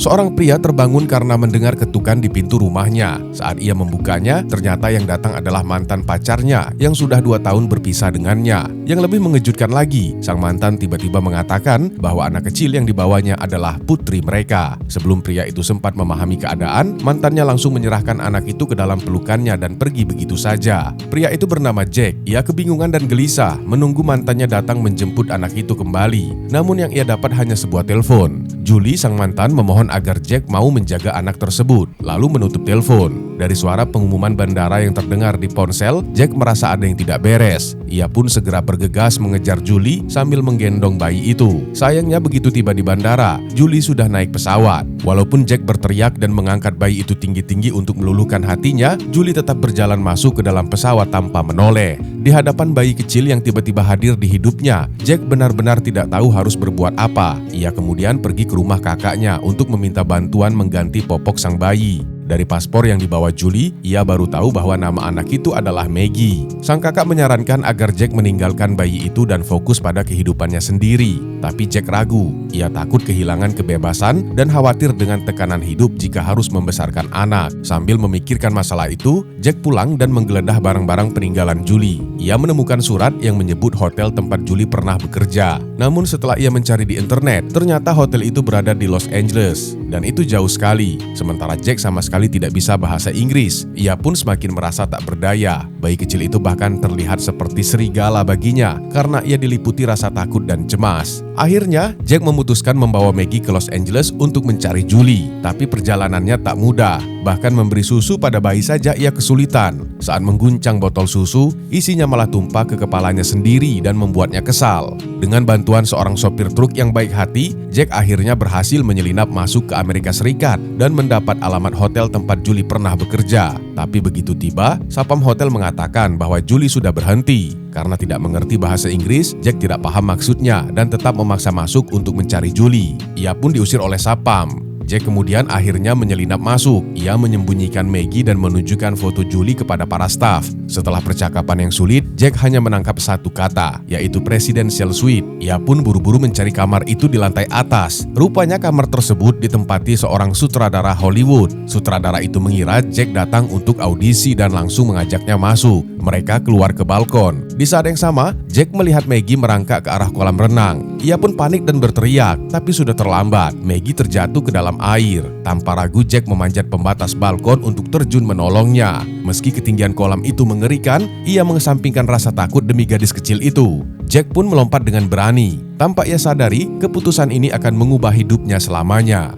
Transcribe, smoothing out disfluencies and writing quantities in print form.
Seorang pria terbangun karena mendengar ketukan di pintu rumahnya. Saat ia membukanya, ternyata yang datang adalah mantan pacarnya yang sudah 2 tahun berpisah dengannya. Yang lebih mengejutkan lagi, sang mantan tiba-tiba mengatakan bahwa anak kecil yang dibawanya adalah putri mereka. Sebelum pria itu sempat memahami keadaan, mantannya langsung menyerahkan anak itu ke dalam pelukannya dan pergi begitu saja. Pria itu bernama Jack. Ia kebingungan dan gelisah menunggu mantannya datang menjemput anak itu kembali. Namun yang ia dapat hanya sebuah telepon. Julie, sang mantan, memohon agar Jack mau menjaga anak tersebut, lalu menutup telepon. Dari suara pengumuman bandara yang terdengar di ponsel, Jack merasa ada yang tidak beres. Ia pun segera bergegas mengejar Julie sambil menggendong bayi itu. Sayangnya begitu tiba di bandara, Julie sudah naik pesawat. Walaupun Jack berteriak dan mengangkat bayi itu tinggi-tinggi untuk meluluhkan hatinya, Julie tetap berjalan masuk ke dalam pesawat tanpa menoleh. Di hadapan bayi kecil yang tiba-tiba hadir di hidupnya, Jack benar-benar tidak tahu harus berbuat apa. Ia kemudian pergi ke rumah kakaknya untuk meminta bantuan mengganti popok sang bayi. Dari paspor yang dibawa Julie, ia baru tahu bahwa nama anak itu adalah Maggie. Sang kakak menyarankan agar Jack meninggalkan bayi itu dan fokus pada kehidupannya sendiri. Tapi Jack ragu, ia takut kehilangan kebebasan dan khawatir dengan tekanan hidup jika harus membesarkan anak. Sambil memikirkan masalah itu, Jack pulang dan menggeledah barang-barang peninggalan Julie. Ia menemukan surat yang menyebut hotel tempat Julie pernah bekerja. Namun setelah ia mencari di internet, ternyata hotel itu berada di Los Angeles. Dan itu jauh sekali. Sementara Jack sama sekali tidak bisa bahasa Inggris. Ia pun semakin merasa tak berdaya. Bayi kecil itu bahkan terlihat seperti serigala baginya karena ia diliputi rasa takut dan cemas. Akhirnya, Jack memutuskan membawa Maggie ke Los Angeles untuk mencari Julie. Tapi perjalanannya tak mudah. Bahkan memberi susu pada bayi saja ia kesulitan. Saat mengguncang botol susu, isinya malah tumpah ke kepalanya sendiri dan membuatnya kesal. Dengan bantuan seorang sopir truk yang baik hati, Jack akhirnya berhasil menyelinap masuk ke Amerika Serikat dan mendapat alamat hotel tempat Julie pernah bekerja. Tapi begitu tiba, sapam hotel mengatakan bahwa Julie sudah berhenti. Karena tidak mengerti bahasa Inggris, Jack tidak paham maksudnya dan tetap memaksa masuk untuk mencari Julie. Ia pun diusir oleh sapam. Jack kemudian akhirnya menyelinap masuk. Ia menyembunyikan Maggie dan menunjukkan foto Julie kepada para staf. Setelah percakapan yang sulit, Jack hanya menangkap satu kata, yaitu Presidential Suite. Ia pun buru-buru mencari kamar itu di lantai atas. Rupanya kamar tersebut ditempati seorang sutradara Hollywood. Sutradara itu mengira Jack datang untuk audisi dan langsung mengajaknya masuk. Mereka keluar ke balkon. Di saat yang sama, Jack melihat Maggie merangkak ke arah kolam renang. Ia pun panik dan berteriak, tapi sudah terlambat. Maggie terjatuh ke dalam air. Tanpa ragu, Jack memanjat pembatas balkon untuk terjun menolongnya. Meski ketinggian kolam itu mengerikan, ia mengesampingkan rasa takut demi gadis kecil itu. Jack pun melompat dengan berani. Tanpa ia sadari, keputusan ini akan mengubah hidupnya selamanya.